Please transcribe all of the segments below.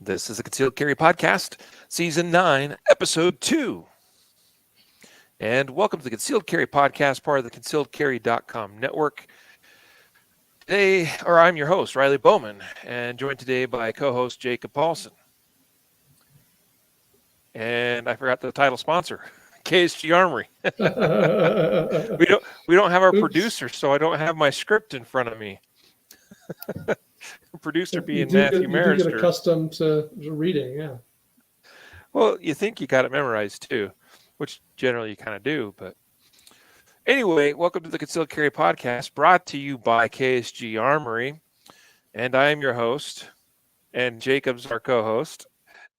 This is the Concealed Carry Podcast, Season 9, Episode 2. And welcome to the Concealed Carry Podcast, part of the concealedcarry.com network. I'm your host, Riley Bowman, and joined today by co-host Jacob Paulson. And I forgot the title sponsor, KSG Armory. we don't have our producer, so I don't have my script in front of me. Producer being Matthew Marister. You do get accustomed to reading, yeah. Well, you think you got it memorized too, which generally you kind of do. But anyway, welcome to the Concealed Carry Podcast, brought to you by KSG Armory. And I am your host, and Jacob's our co-host.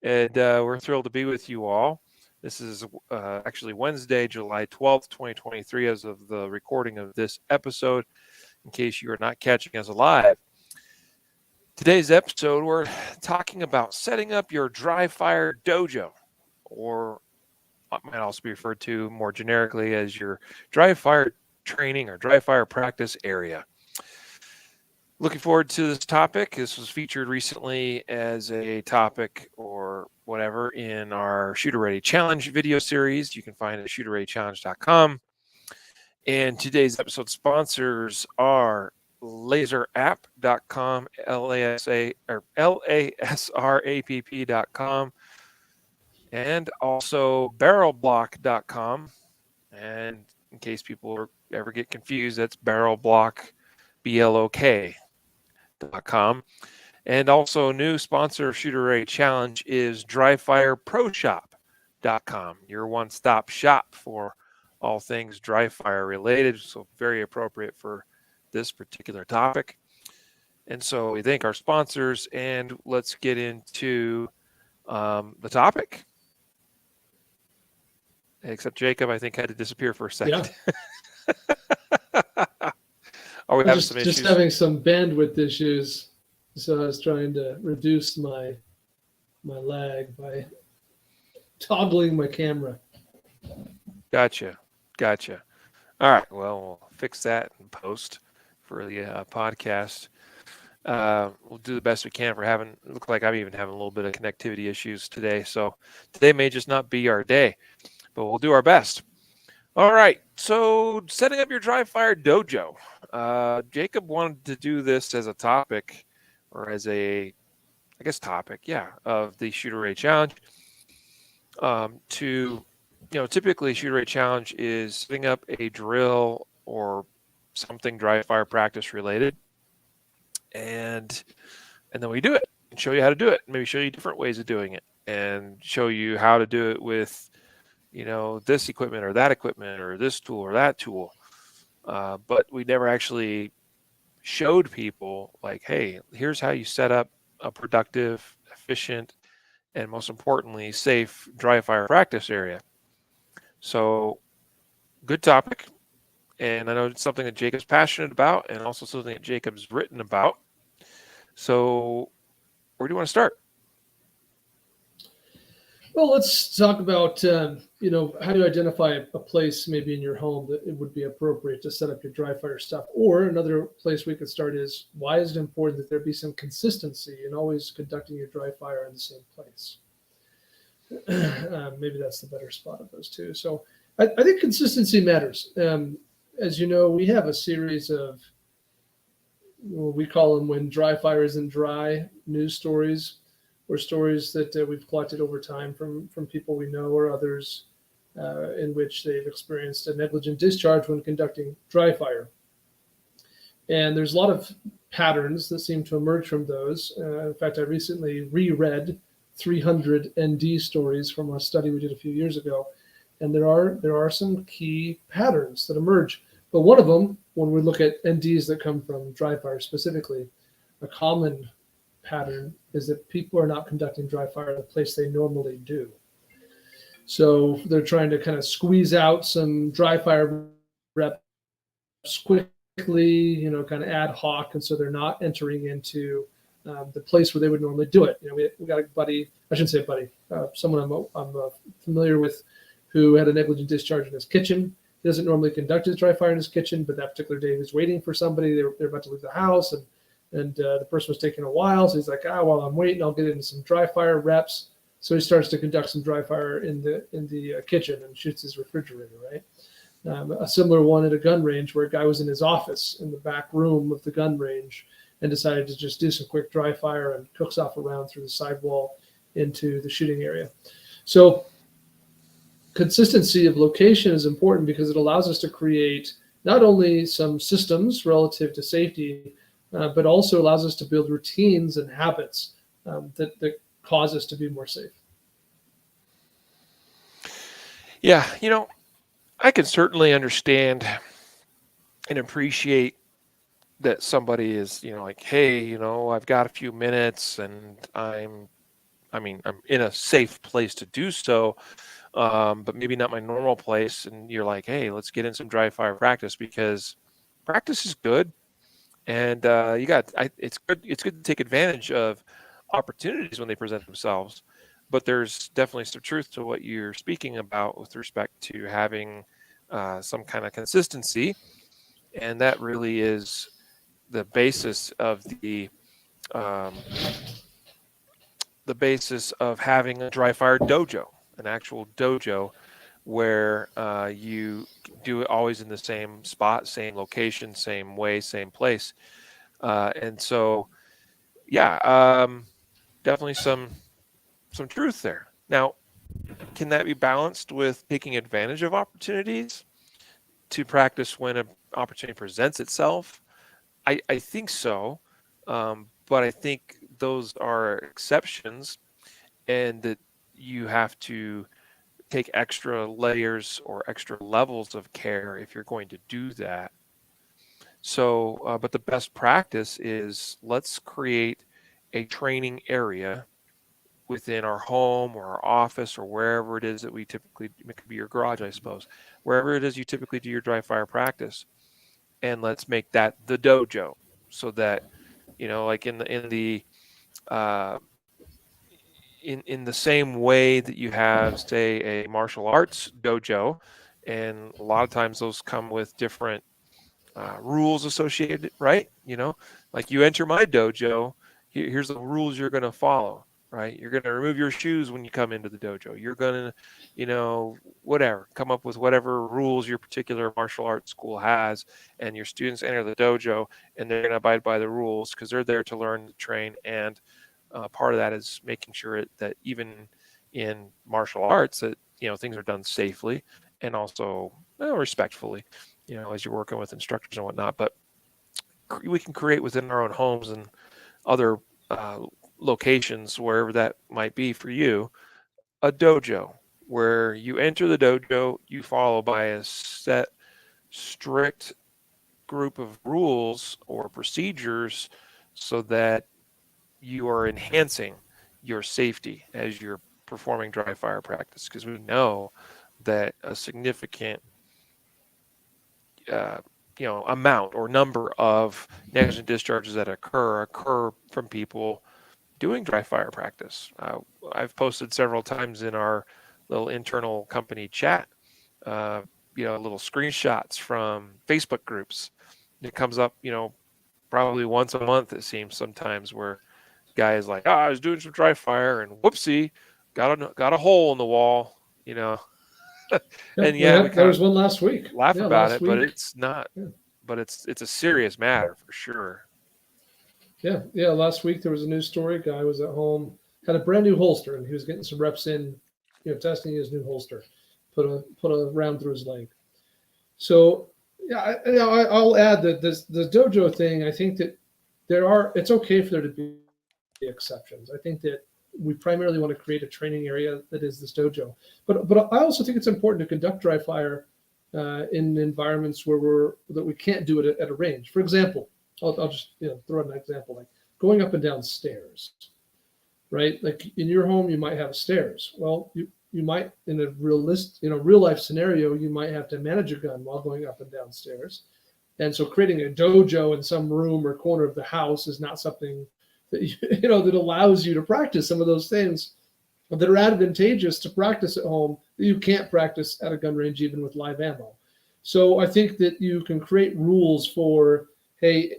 And we're thrilled to be with you all. This is actually Wednesday, July 12th, 2023, as of the recording of this episode, in case you are not catching us live. Today's episode, we're talking about setting up your dry fire dojo, or what might also be referred to more generically as your dry fire training or dry fire practice area. Looking forward to this topic. This was featured recently as a topic or whatever in our Shooter Ready Challenge video series. You can find it at shooterreadychallenge.com. And today's episode sponsors are laserapp.com, lasrapp.com, and also barrelblock.com. And in case people ever get confused, that's barrelblock, BLOK.com. And also new sponsor of Shooter Ready Challenge is dryfireproshop.com, your one-stop shop for all things dry fire related, so very appropriate for this particular topic. And so we thank our sponsors, and let's get into the topic. Except Jacob, I think, had to disappear for a second. Yeah. Are we having some issues? Just having some bandwidth issues, so I was trying to reduce my lag by toggling my camera. Gotcha. All right, well, we'll fix that in post for the podcast. We'll do the best we can for having, it looks like I'm even having a little bit of connectivity issues today. So today may just not be our day, but we'll do our best. All right. So setting up your dry fire dojo. Jacob wanted to do this as a topic, or as a, I guess, topic, of the Shooter Ready Challenge. Typically Shooter Ready Challenge is setting up a drill or something dry fire practice related, and then we do it and show you how to do it, maybe show you different ways of doing it, and show you how to do it with this equipment or that equipment or this tool or that tool, but we never actually showed people, like, hey, here's how you set up a productive, efficient, and most importantly safe dry fire practice area. So good topic. And I know it's something that Jacob's passionate about, and also something that Jacob's written about. So where do you want to start? Well, let's talk about, how do you identify a place maybe in your home that it would be appropriate to set up your dry fire stuff. Or another place we could start is, why is it important that there be some consistency in always conducting your dry fire in the same place? Maybe that's the better spot of those two. So I think consistency matters. As you know, we have a series of, we call them When Dry Fire Isn't Dry, news stories, or stories that we've collected over time from people we know or others, in which they've experienced a negligent discharge when conducting dry fire. And there's a lot of patterns that seem to emerge from those. In fact, I recently reread 300 ND stories from a study we did a few years ago. And there are some key patterns that emerge. But one of them, when we look at NDs that come from dry fire specifically, a common pattern is that people are not conducting dry fire in the place they normally do. So they're trying to kind of squeeze out some dry fire reps quickly, kind of ad hoc. And so they're not entering into the place where they would normally do it. We got a buddy, I shouldn't say buddy, someone I'm familiar with, who had a negligent discharge in his kitchen. He doesn't normally conduct his dry fire in his kitchen, but that particular day he was waiting for somebody. They're about to leave the house, and And the person was taking a while, so he's like, while I'm waiting, I'll get into some dry fire reps. So he starts to conduct some dry fire in the kitchen and shoots his refrigerator, right? A similar one at a gun range where a guy was in his office in the back room of the gun range and decided to just do some quick dry fire and cooks off a round through the sidewall into the shooting area. So consistency of location is important because it allows us to create not only some systems relative to safety, but also allows us to build routines and habits that cause us to be more safe. Yeah, I can certainly understand and appreciate that somebody is, like, hey, I've got a few minutes and I'm in a safe place to do so, but maybe not my normal place. And you're like, hey, let's get in some dry fire practice because practice is good. And it's good. It's good to take advantage of opportunities when they present themselves. But there's definitely some truth to what you're speaking about with respect to having some kind of consistency, and that really is the basis of the basis of having a dry fire dojo, an actual dojo where you do it always in the same spot, same location, same way, same place. And so, yeah, definitely some truth there. Now, can that be balanced with taking advantage of opportunities to practice when an opportunity presents itself? I think so, but I think those are exceptions, and that you have to take extra layers or extra levels of care if you're going to do that. So, but the best practice is let's create a training area within our home or our office or wherever it is that we typically, it could be your garage, I suppose, wherever it is you typically do your dry fire practice, and let's make that the dojo, so that like uh, in the same way that you have, say, a martial arts dojo, and a lot of times those come with different rules associated, right? Like you enter my dojo, here's the rules you're going to follow, right? You're going to remove your shoes when you come into the dojo. You're going to, whatever, come up with whatever rules your particular martial arts school has, and your students enter the dojo and they're going to abide by the rules because they're there to learn, to train. And part of that is making sure that even in martial arts that, things are done safely and also respectfully, as you're working with instructors and whatnot. But we can create within our own homes and other locations, wherever that might be for you, a dojo where you enter the dojo, you follow by a set, strict group of rules or procedures so that you are enhancing your safety as you're performing dry fire practice. Because we know that a significant amount or number of negligent discharges that occur from people doing dry fire practice. I've posted several times in our little internal company chat, little screenshots from Facebook groups. It comes up, probably once a month, it seems sometimes, where guy is like, I was doing some dry fire and whoopsie, got a hole in the wall, and Yeah, we there kind was of one last week. laugh Yeah, about last it, but week. it's not. Yeah. But it's a serious matter for sure. Yeah. Last week there was a news story. Guy was at home, had a brand new holster, and he was getting some reps in, testing his new holster. Put a round through his leg. So yeah, I'll add that the dojo thing. I think that it's okay for there to be exceptions. I think that we primarily want to create a training area that is this dojo, but I also think it's important to conduct dry fire in environments where we can't do it at a range. For example, I'll just throw out an example, like going up and down stairs, right? Like in your home, you might have stairs. Well, you might, in a real life scenario, you might have to manage a gun while going up and down stairs. And so creating a dojo in some room or corner of the house is not something that that allows you to practice some of those things that are advantageous to practice at home that you can't practice at a gun range, even with live ammo. So I think that you can create rules for, hey,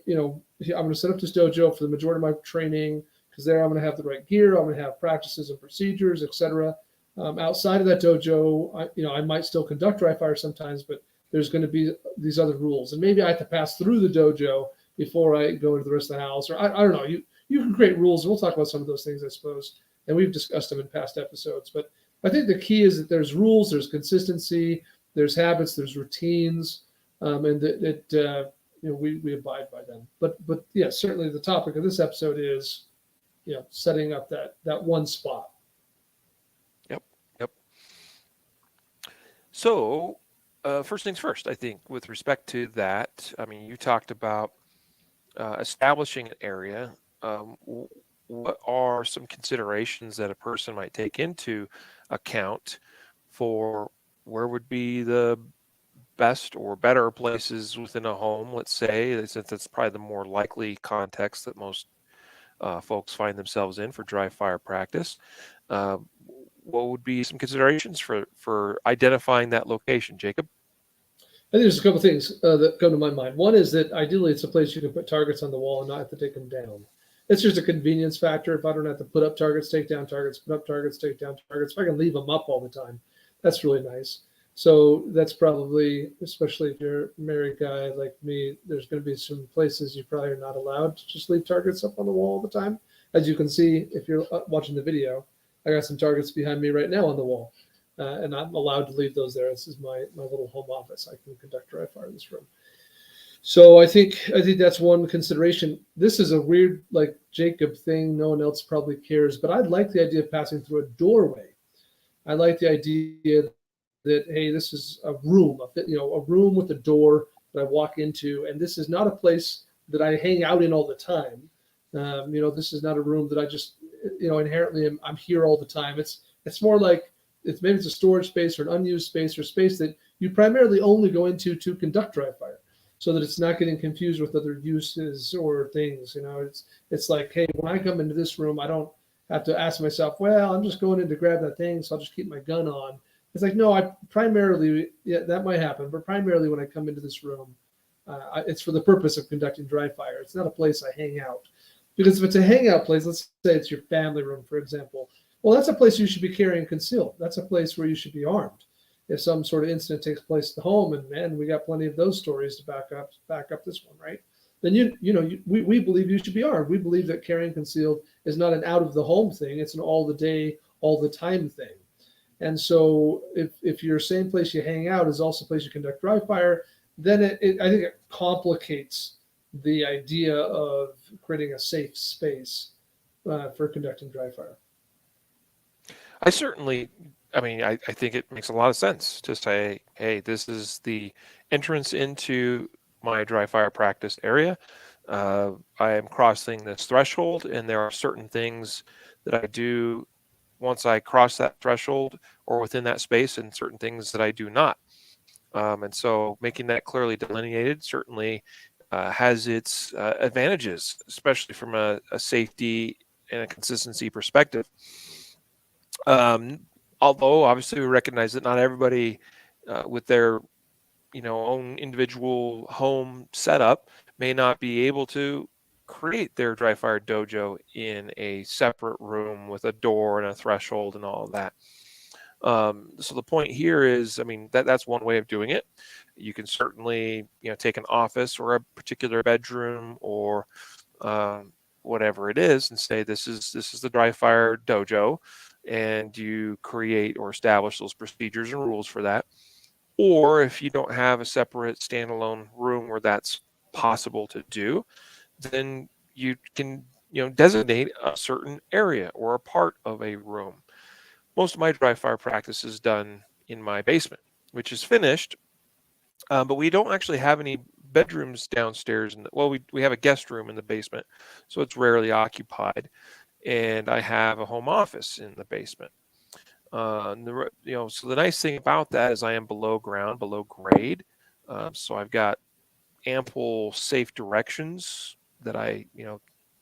I'm going to set up this dojo for the majority of my training because there I'm going to have the right gear. I'm going to have practices and procedures, etc. Outside of that dojo, I might still conduct dry fire sometimes, but there's going to be these other rules, and maybe I have to pass through the dojo before I go into the rest of the house, or I don't know. You can create rules. We'll talk about some of those things, I suppose, and we've discussed them in past episodes. But I think the key is that there's rules, there's consistency, there's habits, there's routines, and that we abide by them. But yeah, certainly the topic of this episode is setting up that one spot. Yep. Yep. So, first things first, I think, with respect to that, I mean, you talked about establishing an area. What are some considerations that a person might take into account for where would be the best or better places within a home, let's say, since that's probably the more likely context that most folks find themselves in for dry fire practice? Uh, what would be some considerations for identifying that location, Jacob? I think there's a couple of things that come to my mind. One is that ideally it's a place you can put targets on the wall and not have to take them down. It's just a convenience factor. If I don't have to put up targets, take down targets, put up targets, take down targets, if I can leave them up all the time, that's really nice. So that's probably, especially if you're a married guy like me, there's going to be some places you probably are not allowed to just leave targets up on the wall all the time. As you can see, if you're watching the video, I got some targets behind me right now on the wall. And I'm allowed to leave those there. This is my little home office. I can conduct dry fire in this room. So I think that's one consideration. This is a weird, like Jacob thing. No one else probably cares, but I like the idea of passing through a doorway. I like the idea that, hey, this is a room, a room with a door that I walk into, and this is not a place that I hang out in all the time. This is not a room that I just, inherently I'm here all the time. It's more like maybe it's a storage space or an unused space or space that you primarily only go into to conduct dry fire, so that it's not getting confused with other uses or things. It's like, hey, when I come into this room, I don't have to ask myself, well, I'm just going in to grab that thing, so I'll just keep my gun on. It's like, no, that might happen, but primarily when I come into this room, it's for the purpose of conducting dry fire. It's not a place I hang out. Because if it's a hangout place, let's say it's your family room, for example, well, that's a place you should be carrying concealed. That's a place where you should be armed. If some sort of incident takes place at the home, and man, we got plenty of those stories to back up this one, right? Then we believe you should be armed. We believe that carrying concealed is not an out of the home thing; it's an all the day, all the time thing. And so, if your same place you hang out is also a place you conduct dry fire, then I think it complicates the idea of creating a safe space for conducting dry fire. I think it makes a lot of sense to say, hey, this is the entrance into my dry fire practice area. I am crossing this threshold, and there are certain things that I do once I cross that threshold or within that space, and certain things that I do not. And so making that clearly delineated certainly has its advantages, especially from a safety and a consistency perspective. Although obviously we recognize that not everybody with their own individual home setup may not be able to create their dry fire dojo in a separate room with a door and a threshold and all of that. So the point here is, I mean, that's one way of doing it. You can certainly take an office or a particular bedroom or whatever it is and say this is the dry fire dojo, and you create or establish those procedures and rules for that. Or if you don't have a separate standalone room where that's possible to do, then you can designate a certain area or a part of a room. Most of my dry fire practice is done in my basement, which is finished, but we don't actually have any bedrooms downstairs. We have a guest room in the basement, so it's rarely occupied. And I have a home office in the basement. So the nice thing about that is I am below ground, below grade. So I've got ample safe directions that I,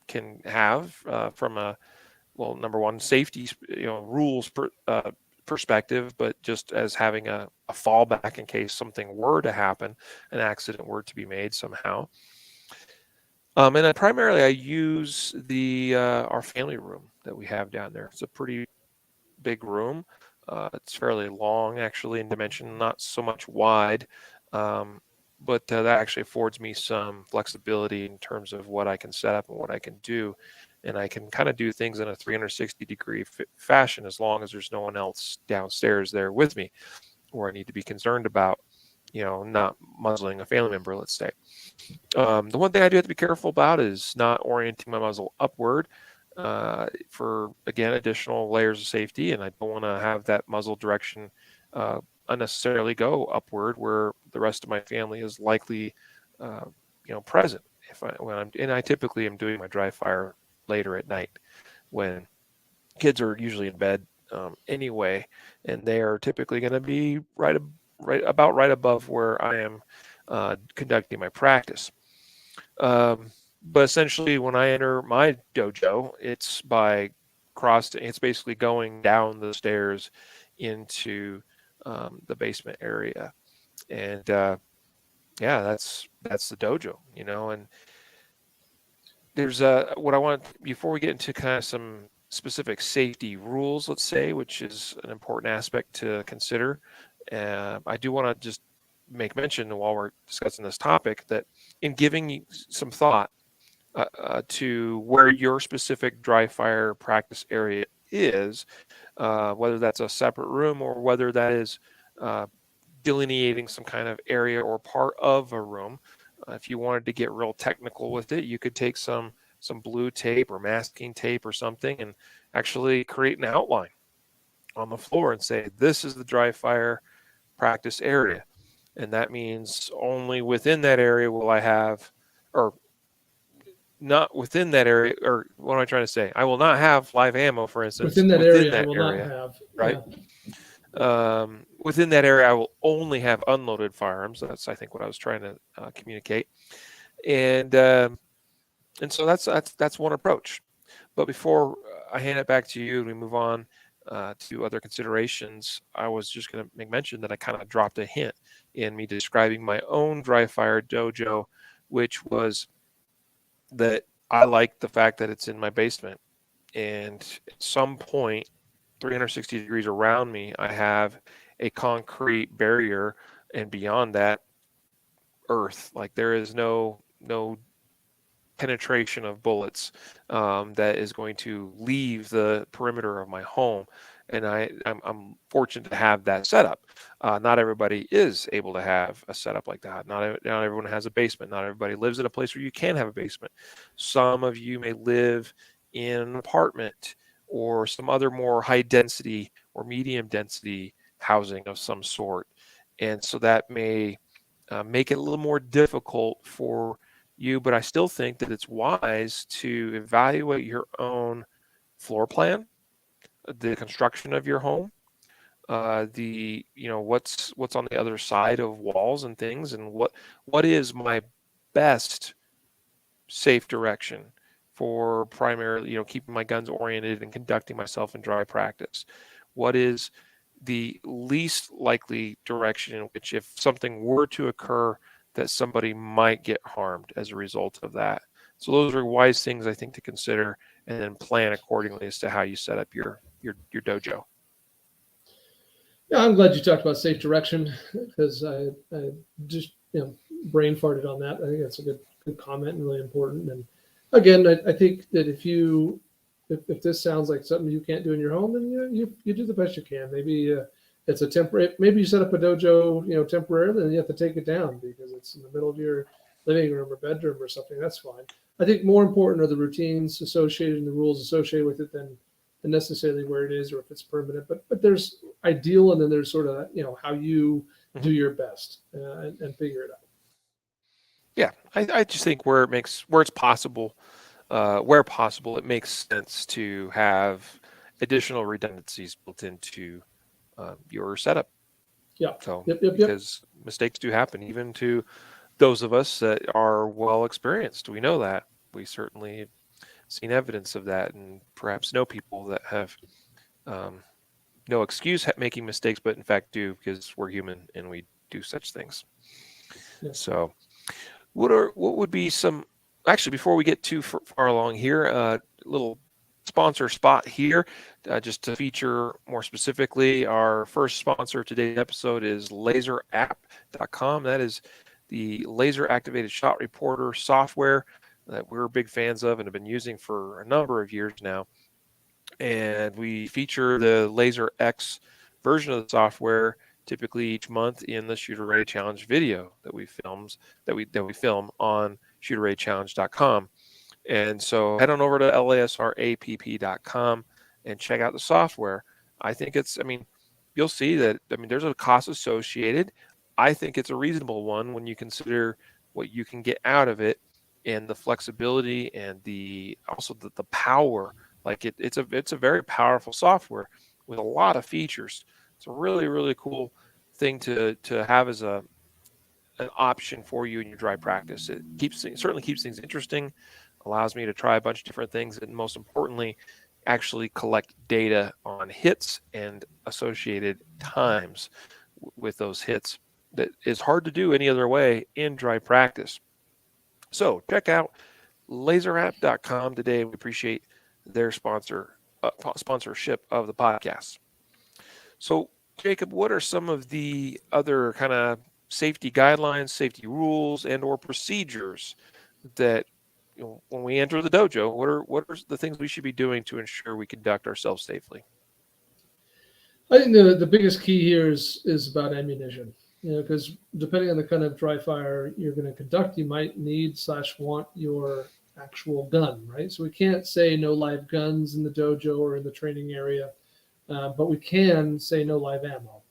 can have from a, well, number one, safety, rules perspective, but just as having a fallback in case something were to happen, an accident were to be made somehow. And then primarily I use the our family room that we have down there. It's a pretty big room. It's fairly long, actually, in dimension, not so much wide, um, but that actually affords me some flexibility in terms of what I can set up and what I can do. And I can kind of do things in a 360-degree fashion as long as there's no one else downstairs there with me, or I need to be concerned about, not muzzling a family member, let's say. The one thing I do have to be careful about is not orienting my muzzle upward for, again, additional layers of safety. And I don't want to have that muzzle direction uh, unnecessarily go upward where the rest of my family is likely, uh, present. And I typically am doing my dry fire later at night when kids are usually in bed anyway, and they are typically going to be right above where I am conducting my practice. Um, but essentially, when I enter my dojo, it's basically going down the stairs into the basement area, and yeah, that's the dojo, and there's what I want before we get into kind of some specific safety rules, let's say, which is an important aspect to consider. I do want to just make mention while we're discussing this topic that in giving you some thought to where your specific dry fire practice area is, whether that's a separate room or whether that is uh, delineating some kind of area or part of a room. If you wanted to get real technical with it, you could take some blue tape or masking tape or something and actually create an outline on the floor and say, this is the dry fire practice area. And that means only within that area will I have, or not within that area, or what am I trying to say? I will not have live ammo, for instance, Within that within area, I that will not area, have. right? Yeah. Within that area, I will only have unloaded firearms. That's, I think, what I was trying to communicate. And so that's one approach. But before I hand it back to you and we move on to other considerations, I was just going to make mention that I kind of dropped a hint in me describing my own dry fire dojo, which was that I like the fact that it's in my basement. And at some point, 360 degrees around me, I have a concrete barrier, and beyond that, earth. Like there is no penetration of bullets that is going to leave the perimeter of my home. And I'm fortunate to have that setup. Not everybody is able to have a setup like that. Not everyone has a basement. Not everybody lives in a place where you can have a basement. Some of you may live in an apartment or some other more high density or medium density housing of some sort. And so that may make it a little more difficult for you, but I still think that it's wise to evaluate your own floor plan, the construction of your home, the what's on the other side of walls and things, and what is my best safe direction for primarily keeping my guns oriented and conducting myself in dry practice. What is the least likely direction in which, if something were to occur, that somebody might get harmed as a result of that? So those are wise things I think to consider, and then plan accordingly as to how you set up your dojo. Yeah, I'm glad you talked about safe direction because I just brain farted on that. I think that's a good comment and really important. And again, I think that if this sounds like something you can't do in your home, then you do the best you can. Maybe it's a temporary. Maybe you set up a dojo temporarily, and you have to take it down because it's in the middle of your living room or bedroom or something. That's fine. I think more important are the routines associated and the rules associated with it than necessarily where it is or if it's permanent. But there's ideal, and then there's sort of how you Mm-hmm. do your best and figure it out. Yeah, I just think where it's possible, where possible, it makes sense to have additional redundancies built into your setup. Yeah. So, Yep. because mistakes do happen, even to those of us that are well experienced, we know that. We certainly have seen evidence of that, and perhaps know people that have um, no excuse making mistakes, but in fact do, because we're human and we do such things. Yeah. So, what would be some actually, before we get too far along here, a little sponsor spot here, just to feature more specifically. Our first sponsor of today's episode is laserapp.com. That is the laser activated shot reporter software that we're big fans of and have been using for a number of years now. And we feature the Laser X version of the software typically each month in the Shooter Ready Challenge video that we film on shooterreadychallenge.com. And so head on over to lasrapp.com and check out the software. I mean, you'll see that, there's a cost associated. I think it's a reasonable one when you consider what you can get out of it and the flexibility and also the power. Like it's a very powerful software with a lot of features. It's a really, really cool thing to have as an option for you in your dry practice. It certainly keeps things interesting, allows me to try a bunch of different things, and most importantly, actually collect data on hits and associated times with those hits. That is hard to do any other way in dry practice. So check out laserapp.com today. We appreciate their sponsorship of the podcast. So, Jacob, what are some of the other kind of safety guidelines, safety rules, and or procedures that, when we enter the dojo, what are the things we should be doing to ensure we conduct ourselves safely? I think the biggest key here is about ammunition. Because depending on the kind of dry fire you're going to conduct, you might need / want your actual gun, right? So we can't say no live guns in the dojo or in the training area, but we can say no live ammo.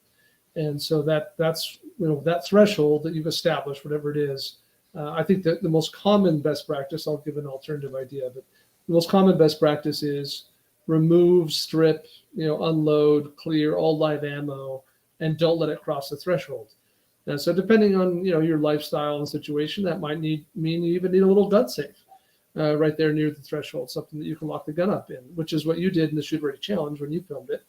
And so that's that threshold that you've established, whatever it is. I think that the most common best practice, I'll give an alternative idea, but the most common best practice is remove, strip, unload, clear all live ammo, and don't let it cross the threshold. And so depending on your lifestyle and situation, that might mean you even need a little gun safe right there near the threshold, something that you can lock the gun up in, which is what you did in the Shoot Ready Challenge when you filmed it.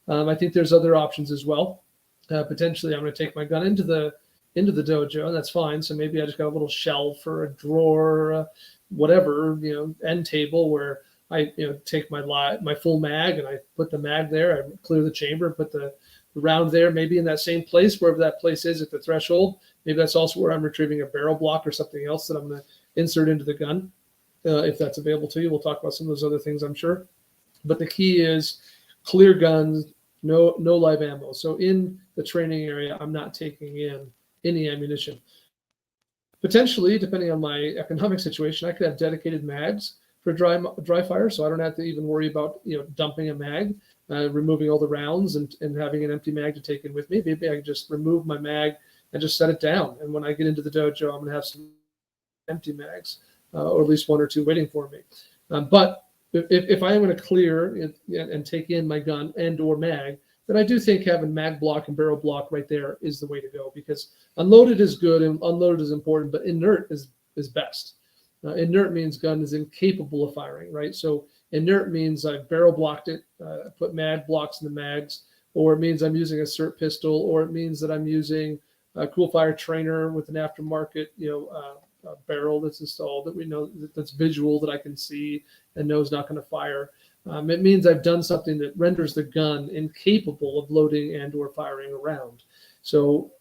I think there's other options as well. Potentially, I'm going to take my gun into the dojo, and that's fine. So maybe I just got a little shelf or a drawer, whatever, end table where I take my full mag and I put the mag there. I clear the chamber, put the round there, maybe in that same place, wherever that place is at the threshold. Maybe that's also where I'm retrieving a barrel block or something else that I'm going to insert into the gun, if that's available to you. We'll talk about some of those other things, I'm sure. But the key is clear guns, no live ammo. So in the training area, I'm not taking in any ammunition. Potentially, depending on my economic situation, I could have dedicated mags for dry fire, so I don't have to even worry about dumping a mag, removing all the rounds and having an empty mag to take in with me. Maybe I can just remove my mag and just set it down. And when I get into the dojo, I'm going to have some empty mags, or at least one or two waiting for me. But if I am going to clear and take in my gun and or mag, then I do think having mag block and barrel block right there is the way to go, because unloaded is good and unloaded is important, but inert is best. Inert means gun is incapable of firing, right? So inert means I've barrel blocked it, put mag blocks in the mags, or it means I'm using a SIRT pistol, or it means that I'm using a cool fire trainer with an aftermarket, barrel that's installed that we know that's visual, that I can see and know is not going to fire. It means I've done something that renders the gun incapable of loading and or firing a round. So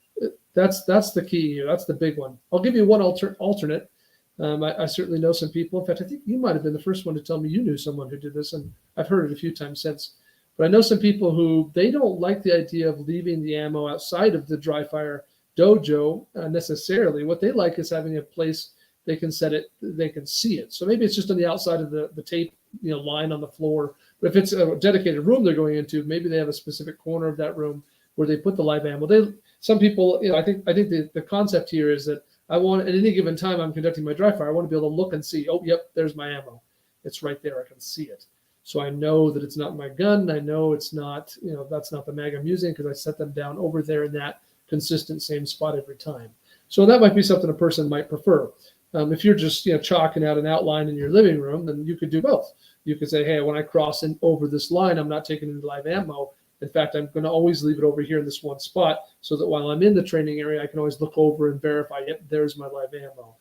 that's the key here. That's the big one. I'll give you one alternate. I certainly know some people. In fact, I think you might have been the first one to tell me you knew someone who did this, and I've heard it a few times since. But I know some people who they don't like the idea of leaving the ammo outside of the dry fire dojo necessarily. What they like is having a place they can set it, they can see it. So maybe it's just on the outside of the tape, line on the floor. But if it's a dedicated room they're going into, maybe they have a specific corner of that room where they put the live ammo. Some people, I think the concept here is that I want, at any given time I'm conducting my dry fire, I want to be able to look and see, oh, yep, there's my ammo. It's right there. I can see it. So I know that it's not my gun. I know it's not, that's not the mag I'm using, because I set them down over there in that consistent same spot every time. So that might be something a person might prefer. If you're just chalking out an outline in your living room, then you could do both. You could say, hey, when I cross in over this line, I'm not taking any live ammo. In fact, I'm going to always leave it over here in this one spot, so that while I'm in the training area, I can always look over and verify, yep, there's my live ammo.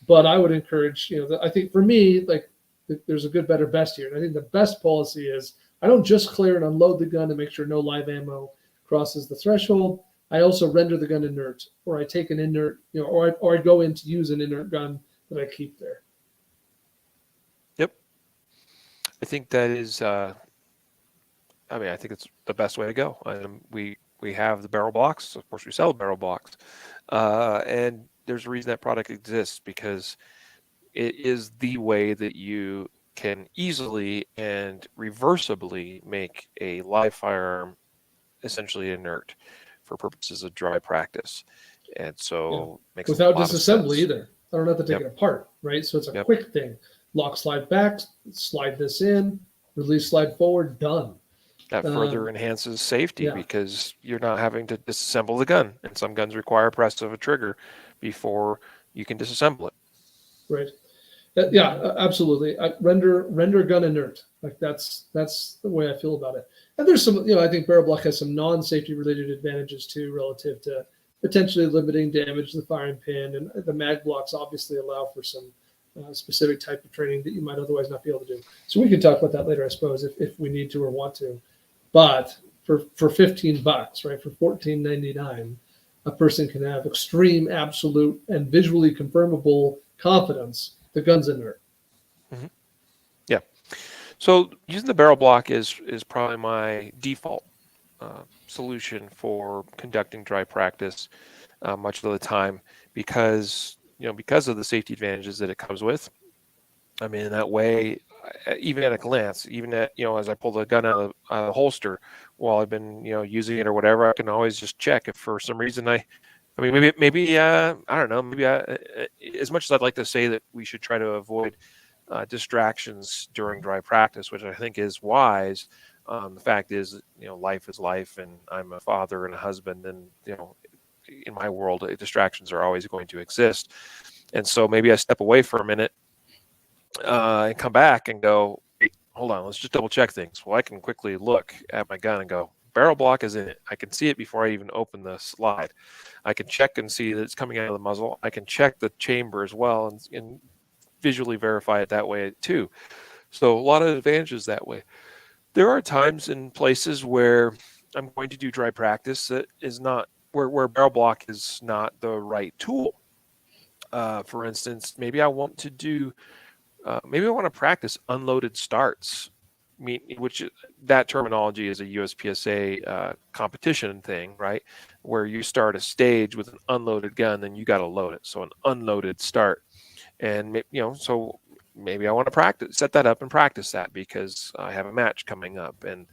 But I would encourage, I think for me, like there's a good, better, best here. And I think the best policy is I don't just clear and unload the gun and make sure no live ammo crosses the threshold. I also render the gun inert, or I take an inert, or I go in to use an inert gun that I keep there. Yep. I think that is, I think it's the best way to go. We have the barrel blocks. Of course, we sell barrel blocks. And there's a reason that product exists, because it is the way that you can easily and reversibly make a live firearm essentially inert for purposes of dry practice. And so makes without a lot disassembly of sense. either. I don't have to take Yep. it apart, right? So it's a Yep. quick thing. Lock, slide back, slide this in, release, slide forward, done. That further enhances safety, yeah. because you're not having to disassemble the gun. And some guns require press of a trigger before you can disassemble it. Right. Yeah, absolutely. Render gun inert. Like that's the way I feel about it. And there's some, I think barrel block has some non-safety related advantages too, relative to potentially limiting damage to the firing pin, and the mag blocks obviously allow for some specific type of training that you might otherwise not be able to do. So we can talk about that later, I suppose, if we need to or want to. But for $15, right, for $14.99, a person can have extreme, absolute, and visually confirmable confidence the gun's inert. Mm-hmm. Yeah. So using the barrel block is probably my default solution for conducting dry practice much of the time, because of the safety advantages that it comes with. I mean, in that way, even at a glance, even at, as I pull the gun out of the holster while I've been, using it or whatever, I can always just check if for some reason maybe I don't know, maybe as much as I'd like to say that we should try to avoid distractions during dry practice, which I think is wise. The fact is, life is life, and I'm a father and a husband, and in my world, distractions are always going to exist. And so maybe I step away for a minute and come back and go, hey, hold on, let's just double check things. Well, I can quickly look at my gun and go, barrel block is in it. I can see it before I even open the slide. I can check and see that it's coming out of the muzzle. I can check the chamber as well and visually verify it that way too. So a lot of advantages that way. There are times and places where I'm going to do dry practice that is not where barrel block is not the right tool. For instance, maybe I want to practice unloaded starts. Which that terminology is a USPSA competition thing, right? Where you start a stage with an unloaded gun, then you got to load it. So an unloaded start, and so maybe I want to set that up and practice that, because I have a match coming up, and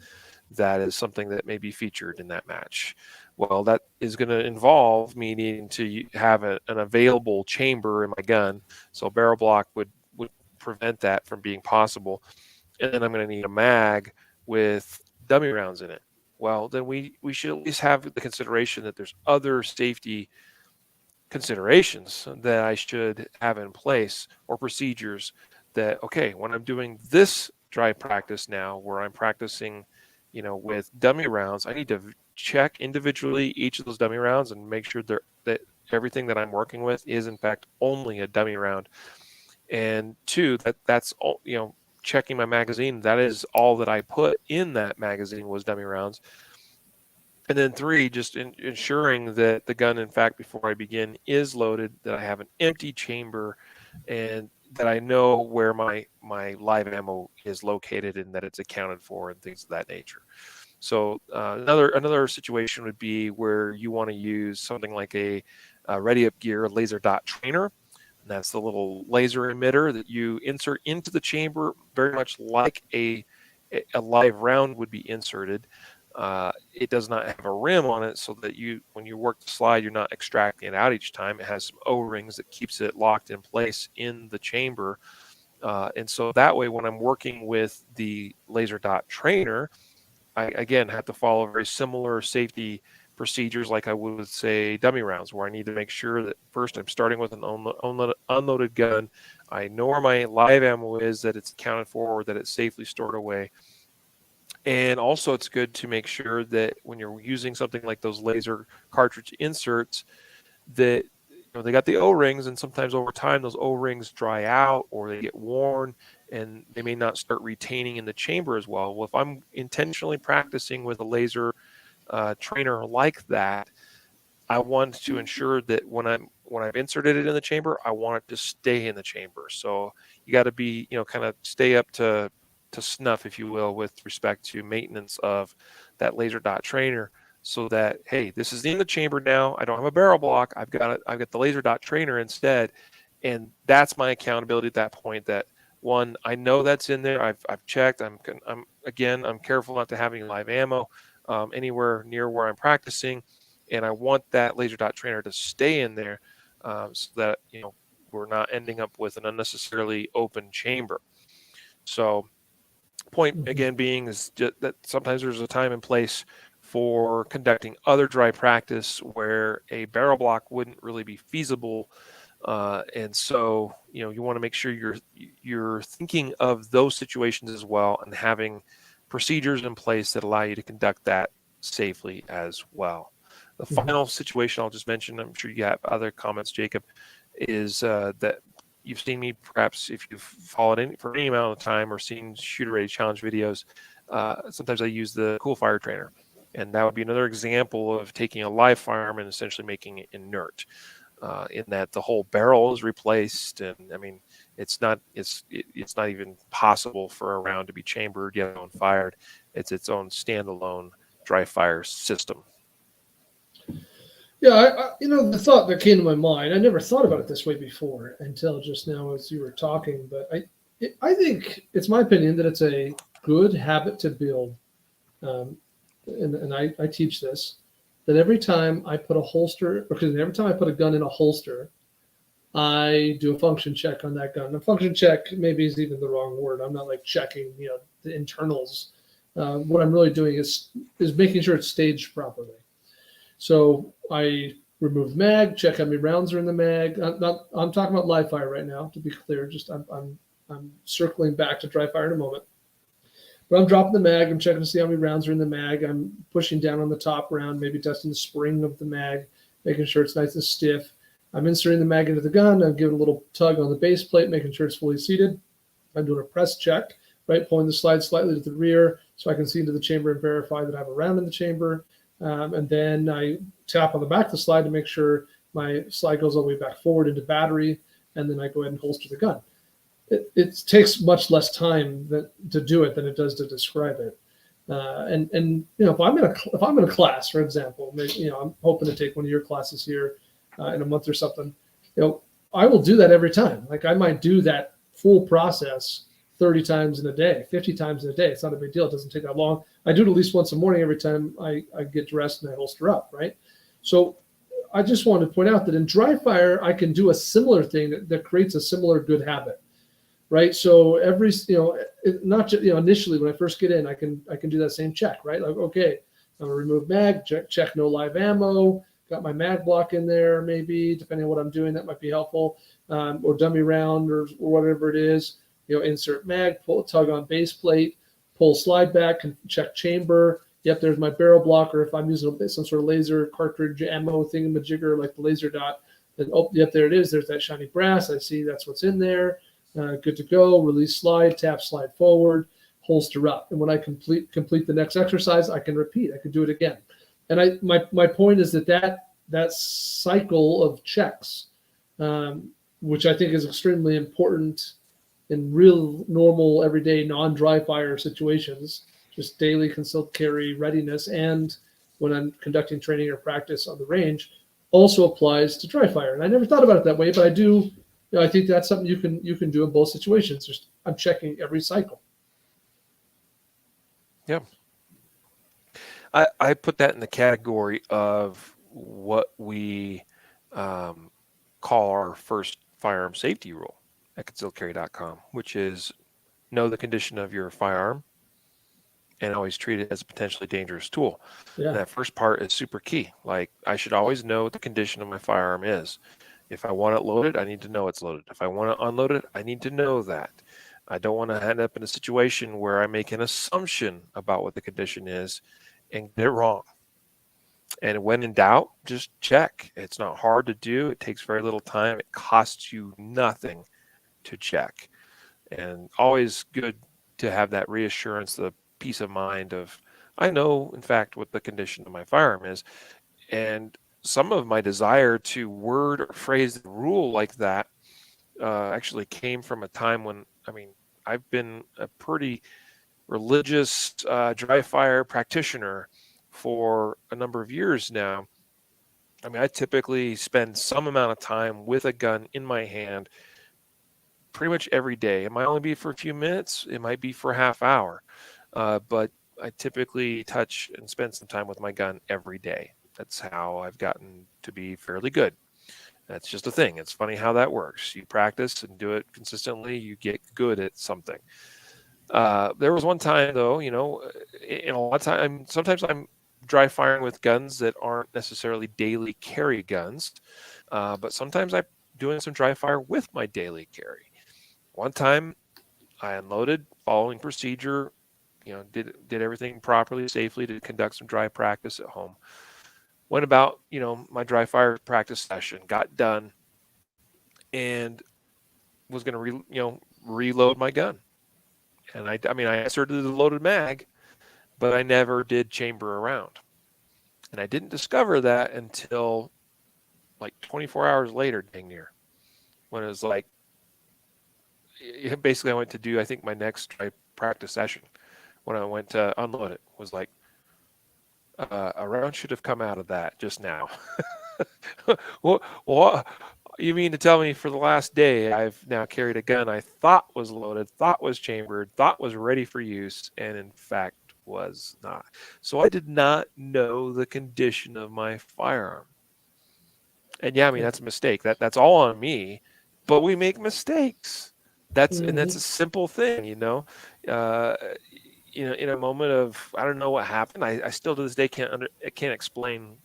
that is something that may be featured in that match. Well, that is going to involve me needing to have an available chamber in my gun. So barrel block would prevent that from being possible. And then I'm going to need a mag with dummy rounds in it. Well, then we should at least have the consideration that there's other safety considerations that I should have in place, or procedures that, okay, when I'm doing this dry practice now, where I'm practicing, with dummy rounds, I need to check individually each of those dummy rounds and make sure that everything that I'm working with is in fact only a dummy round. And two, that's all, checking my magazine, that is all that I put in that magazine was dummy rounds. And then three, just ensuring that the gun, in fact, before I begin, is loaded, that I have an empty chamber, and that I know where my live ammo is located and that it's accounted for, and things of that nature. So another situation would be where you want to use something like a Ready Up Gear laser dot trainer. And that's the little laser emitter that you insert into the chamber, very much like a live round would be inserted. It does not have a rim on it, so that when you work the slide, you're not extracting it out each time. It has some O-rings that keeps it locked in place in the chamber. And so that way, when I'm working with the laser dot trainer, I, again, have to follow very similar safety procedures like I would with, say, dummy rounds, where I need to make sure that first I'm starting with an unloaded gun. I know where my live ammo is, that it's accounted for, or that it's safely stored away. And also, it's good to make sure that when you're using something like those laser cartridge inserts, that they got the O-rings, and sometimes over time those O-rings dry out or they get worn, and they may not start retaining in the chamber as well. Well, if I'm intentionally practicing with a laser trainer like that, I want to ensure that when I've inserted it in the chamber, I want it to stay in the chamber. So you got to be, kind of stay up to snuff, if you will, with respect to maintenance of that laser dot trainer, so that, hey, this is in the chamber now. I don't have a barrel block. I've got the laser dot trainer instead, and that's my accountability at that point. That one, I know that's in there. I've checked. I'm careful not to have any live ammo anywhere near where I'm practicing, and I want that laser dot trainer to stay in there, so that we're not ending up with an unnecessarily open chamber. So point again being is just that sometimes there's a time and place for conducting other dry practice where a barrel block wouldn't really be feasible, and so you want to make sure you're thinking of those situations as well, and having procedures in place that allow you to conduct that safely as well. The final situation I'll just mention, I'm sure you have other comments, Jacob, is that you've seen me, perhaps if you've followed in for any amount of time or seen Shooter Ready Challenge videos, sometimes I use the cool fire trainer. And that would be another example of taking a live firearm and essentially making it inert, in that the whole barrel is replaced. And I mean, it's not even possible for a round to be chambered yet alone fired. It's its own standalone dry fire system. Yeah, the thought that came to my mind, I never thought about it this way before until just now as you were talking. But I think it's my opinion that it's a good habit to build, and I teach this, that every time I put a holster, because every time I put a gun in a holster, I do a function check on that gun. A function check maybe is even the wrong word. I'm not like checking, the internals. What I'm really doing is making sure it's staged properly. So I remove the mag, check how many rounds are in the mag. I'm talking about live fire right now, to be clear. Just I'm circling back to dry fire in a moment. But I'm dropping the mag. I'm checking to see how many rounds are in the mag. I'm pushing down on the top round, maybe testing the spring of the mag, making sure it's nice and stiff. I'm inserting the mag into the gun. I'm giving a little tug on the base plate, making sure it's fully seated. I'm doing a press check, right, pulling the slide slightly to the rear so I can see into the chamber and verify that I have a round in the chamber. And then I tap on the back of the slide to make sure my slide goes all the way back forward into battery, and then I go ahead and holster the gun. It takes much less time to do it than it does to describe it. And if I'm in a class, for example, maybe, I'm hoping to take one of your classes here in a month or something. I will do that every time. Like I might do that full process 30 times in a day, 50 times in a day. It's not a big deal. It doesn't take that long. I do it at least once a morning every time I get dressed and I holster up, right? So I just wanted to point out that in dry fire, I can do a similar thing that creates a similar good habit, right? So every, not just, initially when I first get in, I can do that same check, right? Like, okay, I'm gonna remove mag, check no live ammo, got my mag block in there, maybe, depending on what I'm doing, that might be helpful, or dummy round or whatever it is. Insert mag, pull tug on base plate, pull slide back, and check chamber. Yep, there's my barrel block, or if I'm using some sort of laser cartridge ammo thingamajigger like the laser dot, then yep, there it is. There's that shiny brass. I see that's what's in there. Good to go. Release slide, tap slide forward, holster up. And when I complete the next exercise, I can repeat. I can do it again. And my point is that cycle of checks, which I think is extremely important in real normal everyday non-dry fire situations, just daily concealed carry readiness, and when I'm conducting training or practice on the range, also applies to dry fire. And I never thought about it that way, but I do. I think that's something you can do in both situations. Just I'm checking every cycle. Yeah, I put that in the category of what we call our first firearm safety rule at concealedcarry.com, which is know the condition of your firearm and always treat it as a potentially dangerous tool. Yeah. And that first part is super key. Like I should always know what the condition of my firearm is. If I want it loaded, I need to know it's loaded. If I want to unload it, I need to know that. I don't want to end up in a situation where I make an assumption about what the condition is and get it wrong. And when in doubt, just check. It's not hard to do. It takes very little time. It costs you nothing to check. And always good to have that reassurance, the peace of mind of, I know, in fact, what the condition of my firearm is. And some of my desire to word or phrase the rule like that actually came from a time when, I mean, I've been a pretty religious dry fire practitioner for a number of years now. I mean, I typically spend some amount of time with a gun in my hand pretty much every day. It might only be for a few minutes, it might be for a half hour, but I typically touch and spend some time with my gun every day. That's how I've gotten to be fairly good. That's just a thing. It's funny how that works. You practice and do it consistently, you get good at something. There was one time though, in a lot of time, sometimes I'm dry firing with guns that aren't necessarily daily carry guns, but sometimes I'm doing some dry fire with my daily carry. One time I unloaded following procedure, did everything properly, safely to conduct some dry practice at home. Went about, my dry fire practice session, got done, and was going to, reload my gun. And I inserted the loaded mag, but I never did chamber around. And I didn't discover that until like 24 hours later, dang near, when it was like, basically I went to do, I think my next dry practice session when I went to unload it was like, a round should have come out of that just now. What you mean to tell me for the last day I've now carried a gun I thought was loaded, thought was chambered, thought was ready for use, and in fact was not. So I did not know the condition of my firearm. And yeah, I mean that's a mistake. That's all on me, but we make mistakes. That's a simple thing, Uh, in a moment of I don't know what happened. I still to this day can't explain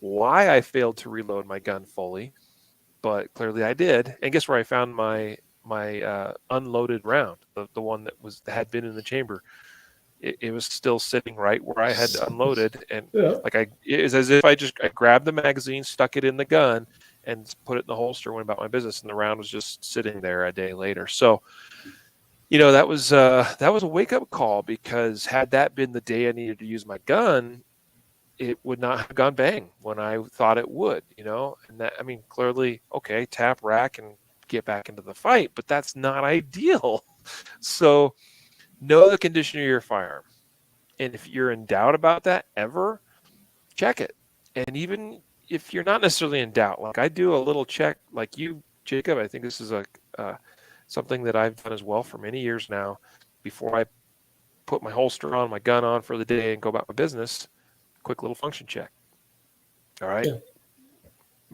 why I failed to reload my gun fully, but clearly I did. And guess where I found my unloaded round, the one that had been in the chamber. It was still sitting right where I had unloaded, and Yeah. it was as if I grabbed the magazine, stuck it in the gun, and put it in the holster, went about my business, and the round was just sitting there a day later. So that was a wake up call, because had that been the day I needed to use my gun, it would not have gone bang when I thought it would, and that, I mean, clearly, okay, tap rack and get back into the fight, but that's not ideal. So know the condition of your firearm. And if you're in doubt about that ever, check it. And even if you're not necessarily in doubt, like I do a little check, like you, Jacob, I think this is something that I've done as well for many years now. Before I put my holster on, my gun on for the day and go about my business, quick little function check. All right. Yeah.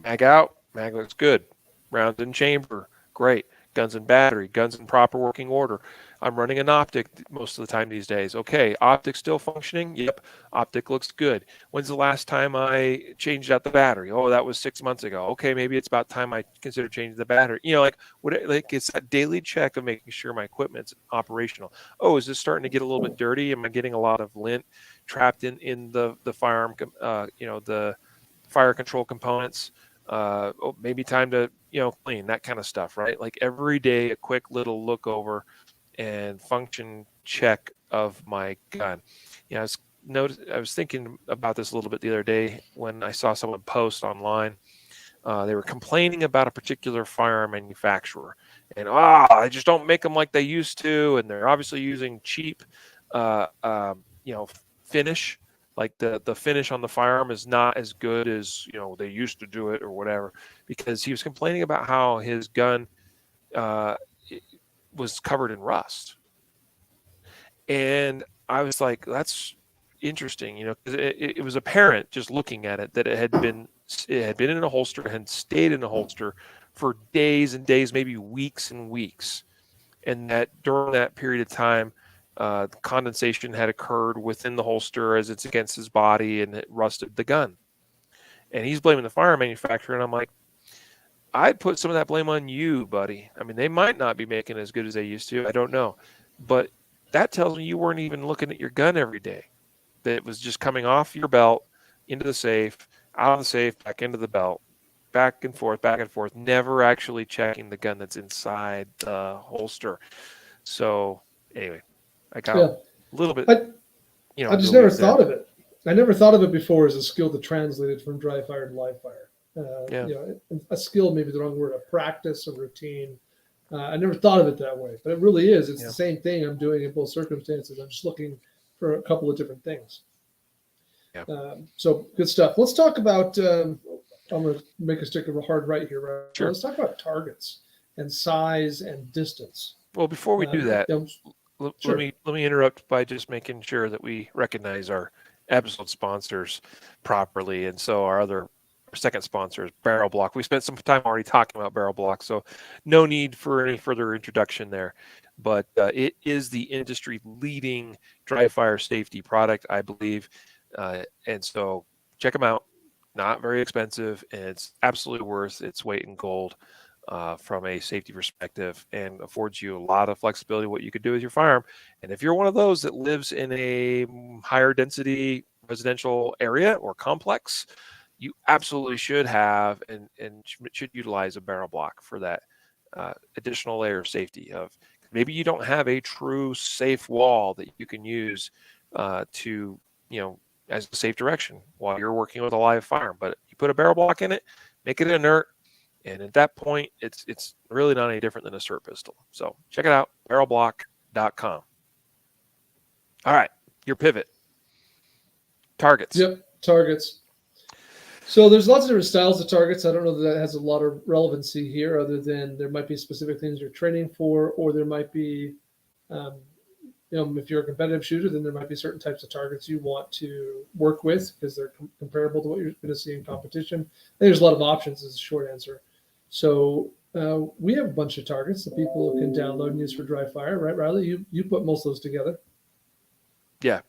Mag out, mag looks good. Rounds in chamber, great. Guns in battery, guns in proper working order. I'm running an optic most of the time these days. Okay, optic still functioning? Yep, optic looks good. When's the last time I changed out the battery? Oh, that was 6 months ago. Okay, maybe it's about time I consider changing the battery. It's that daily check of making sure my equipment's operational. Oh, is this starting to get a little bit dirty? Am I getting a lot of lint trapped in the firearm? The fire control components. Maybe time to clean, that kind of stuff, right? Like every day, a quick little look over and function check of my gun. I was thinking about this a little bit the other day when I saw someone post online. They were complaining about a particular firearm manufacturer, and I just don't make them like they used to, and they're obviously using cheap, finish. Like the finish on the firearm is not as good as they used to do it or whatever, because he was complaining about how his gun was covered in rust. And I was like, that's interesting, because it was apparent just looking at it that it had been in a holster and had stayed in a holster for days and days, maybe weeks and weeks, and that during that period of time, condensation had occurred within the holster as it's against his body, and it rusted the gun. And he's blaming the fire manufacturer, and I'm like, I'd put some of that blame on you, buddy. I mean, they might not be making as good as they used to. I don't know. But that tells me you weren't even looking at your gun every day. That it was just coming off your belt, into the safe, out of the safe, back into the belt, back and forth, never actually checking the gun that's inside the holster. So anyway, I got a Yeah. little bit, I, I in the just never weeds there. thought of it. I never thought of it before as a skill to translate it from dry fire to live fire. Yeah. A skill, maybe the wrong word, a practice, a routine. I never thought of it that way, but it really is. It's Yeah. the same thing I'm doing in both circumstances. I'm just looking for a couple of different things. Yeah. So good stuff. Let's talk about. I'm going to make a stick of a hard right here. Right? Sure. Let's talk about targets and size and distance. Well, before we do that, Sure. let me interrupt by just making sure that we recognize our episode sponsors properly, and so our second sponsor is Barrel Block. We spent some time already talking about Barrel Block, so no need for any further introduction there. But it is the industry leading dry fire safety product, I believe, and so check them out. Not very expensive, and it's absolutely worth its weight in gold. From a safety perspective, and affords you a lot of flexibility what you could do with your firearm. And if you're one of those that lives in a higher density residential area or complex, you absolutely should have and should utilize a barrel block for that additional layer of safety. Of maybe you don't have a true safe wall that you can use to as a safe direction while you're working with a live firearm, but you put a barrel block in it, make it inert. And at that point, it's really not any different than a SIRT pistol. So check it out, barrelblock.com. All right, your pivot. Targets. Yep, targets. So there's lots of different styles of targets. I don't know that has a lot of relevancy here, other than there might be specific things you're training for, or there might be, if you're a competitive shooter, then there might be certain types of targets you want to work with because they're comparable to what you're going to see in competition. I think there's a lot of options is the short answer. So we have a bunch of targets that people can download and use for dry fire, right, Riley? You put most of those together. Yeah.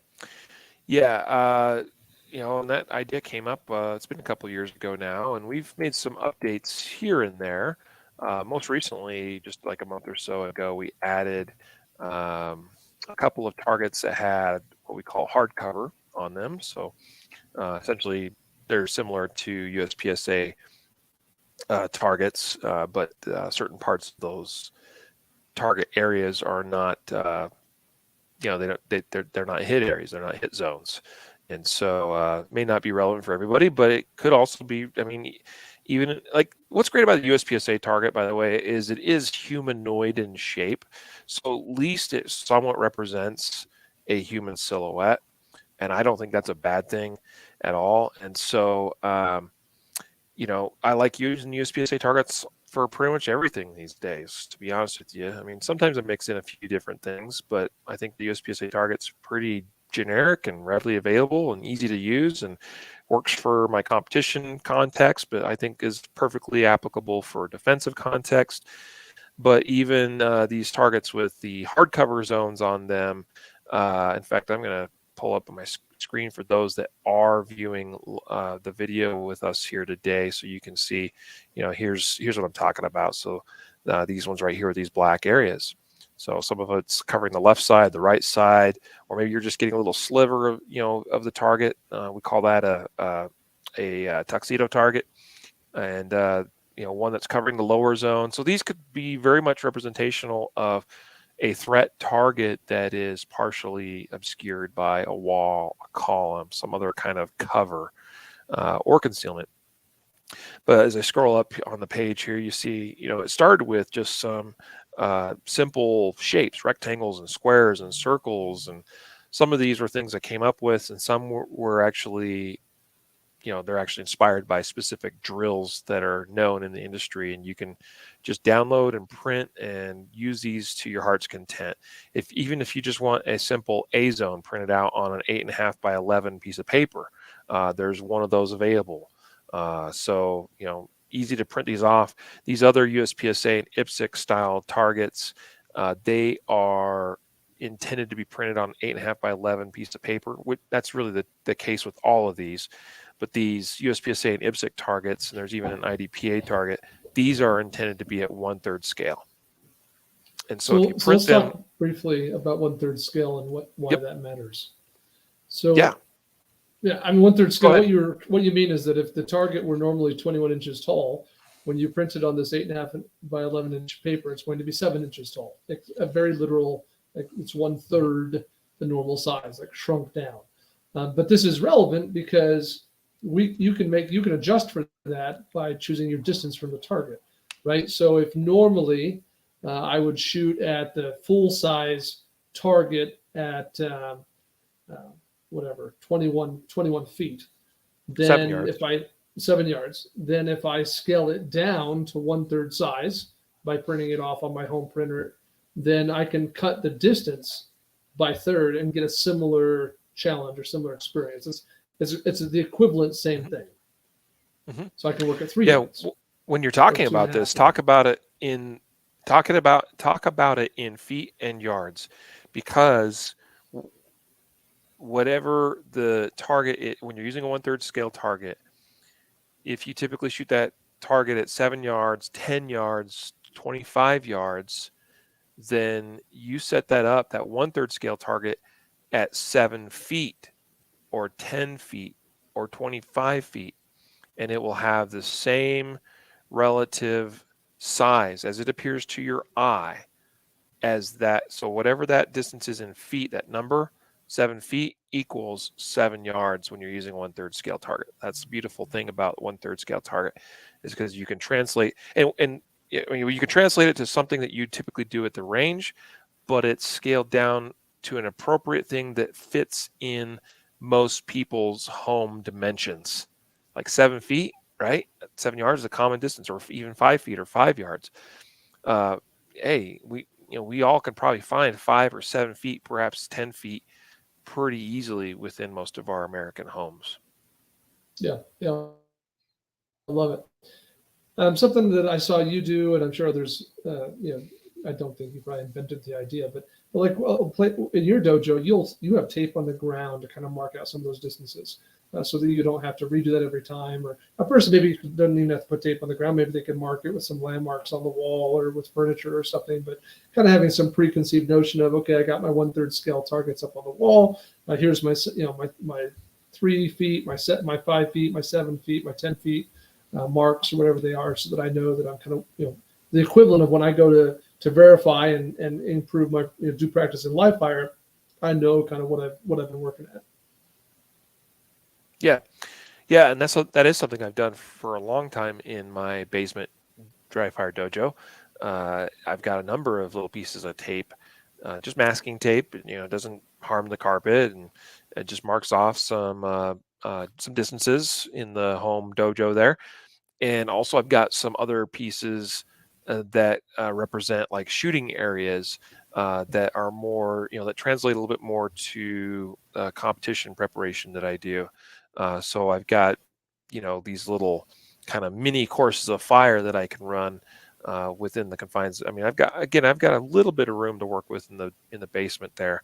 And that idea came up. It's been a couple of years ago now, and we've made some updates here and there. Most recently, just like a month or so ago, we added a couple of targets that had what we call hardcover on them. So essentially, they're similar to USPSA targets, but certain parts of those target areas are not, they're not hit areas, they're not hit zones, and so may not be relevant for everybody. But it could also be. I mean, even like what's great about the USPSA target, by the way, is it is humanoid in shape, so at least it somewhat represents a human silhouette, and I don't think that's a bad thing at all. And so I like using USPSA targets for pretty much everything these days, to be honest with you. I mean, sometimes I mix in a few different things, but I think the USPSA target's pretty generic and readily available and easy to use and works for my competition context, but I think is perfectly applicable for defensive context. But even these targets with the hardcover zones on them, in fact, I'm going to pull up on my screen for those that are viewing the video with us here today, so you can see, here's what I'm talking about. So these ones right here are these black areas. So some of it's covering the left side, the right side, or maybe you're just getting a little sliver of of the target. We call that a tuxedo target, and one that's covering the lower zone. So these could be very much representational of a threat target that is partially obscured by a wall, a column, some other kind of cover or concealment. But as I scroll up on the page here, you see, it started with just some simple shapes, rectangles and squares and circles. And some of these were things I came up with, and some were actually they're actually inspired by specific drills that are known in the industry, and you can just download and print and use these to your heart's content. Even if you just want a simple A zone printed out on an 8.5 by 11 piece of paper, there's one of those available. So easy to print these off. These other USPSA and IPSC style targets, they are intended to be printed on 8.5 by 11 piece of paper. That's really the case with all of these. But these USPSA and IPSC targets, and there's even an IDPA target, these are intended to be at 1/3 scale. And so if you print let's them, talk briefly about 1/3 scale and why yep. that matters. So Yeah. Yeah, I mean, 1/3 Go scale. ahead. What you mean is that if the target were normally 21 inches tall, when you print it on this 8.5 by 11-inch paper, it's going to be 7 inches tall. It's a very literal, like it's 1/3 the normal size, like shrunk down. But this is relevant because you can adjust for that by choosing your distance from the target, right? So if normally I would shoot at the full size target at uh, whatever 21 feet, then 7 yards. if I 7 yards, then if I scale it down to 1/3 size by printing it off on my home printer, then I can cut the distance by third and get a similar challenge or similar experience. It's the equivalent same Hmm. thing. Hmm. So I can work at 3 yards Yeah, when you're or talking two and a about half this, yards. talk about it in feet and yards, because whatever the target when you're using a 1/3 scale target, if you typically shoot that target at 7 yards, 10 yards, 25 yards, then you set that 1/3 scale target at 7 feet or 10 feet or 25 feet, and it will have the same relative size as it appears to your eye as that. So whatever that distance is in feet, that number, 7 feet equals 7 yards when you're using 1/3 scale target. That's the beautiful thing about 1/3 scale target, is because you can translate and you can translate it to something that you typically do at the range, but it's scaled down to an appropriate thing that fits in most people's home dimensions. Like 7 feet, right? 7 yards is a common distance, or even 5 feet or 5 yards. Uh, hey, we all can probably find 5 or 7 feet, perhaps 10 feet, pretty easily within most of our American homes. Yeah, yeah, I love it. Something that I saw you do, and I'm sure others, I don't think you probably invented the idea, but like, well, in your dojo, you have tape on the ground to kind of mark out some of those distances, so that you don't have to redo that every time. Or a person maybe doesn't even have to put tape on the ground. Maybe they can mark it with some landmarks on the wall or with furniture or something. But kind of having some preconceived notion of, okay, I got my 1/3 scale targets up on the wall. Here's my my 3 feet, my 5 feet, my 7 feet, my 10 feet marks or whatever they are, so that I know that I'm kind of the equivalent of when I go to verify and improve my do practice in live fire. I know kind of what I've been working at. Yeah, yeah, and that is something I've done for a long time in my basement dry fire dojo. I've got a number of little pieces of tape, just masking tape. It doesn't harm the carpet, and it just marks off some distances in the home dojo there. And also, I've got some other pieces that represent like shooting areas that are more, that translate a little bit more to competition preparation that I do. So I've got, these little kind of mini courses of fire that I can run within the confines. I mean, I've got a little bit of room to work with in the basement there,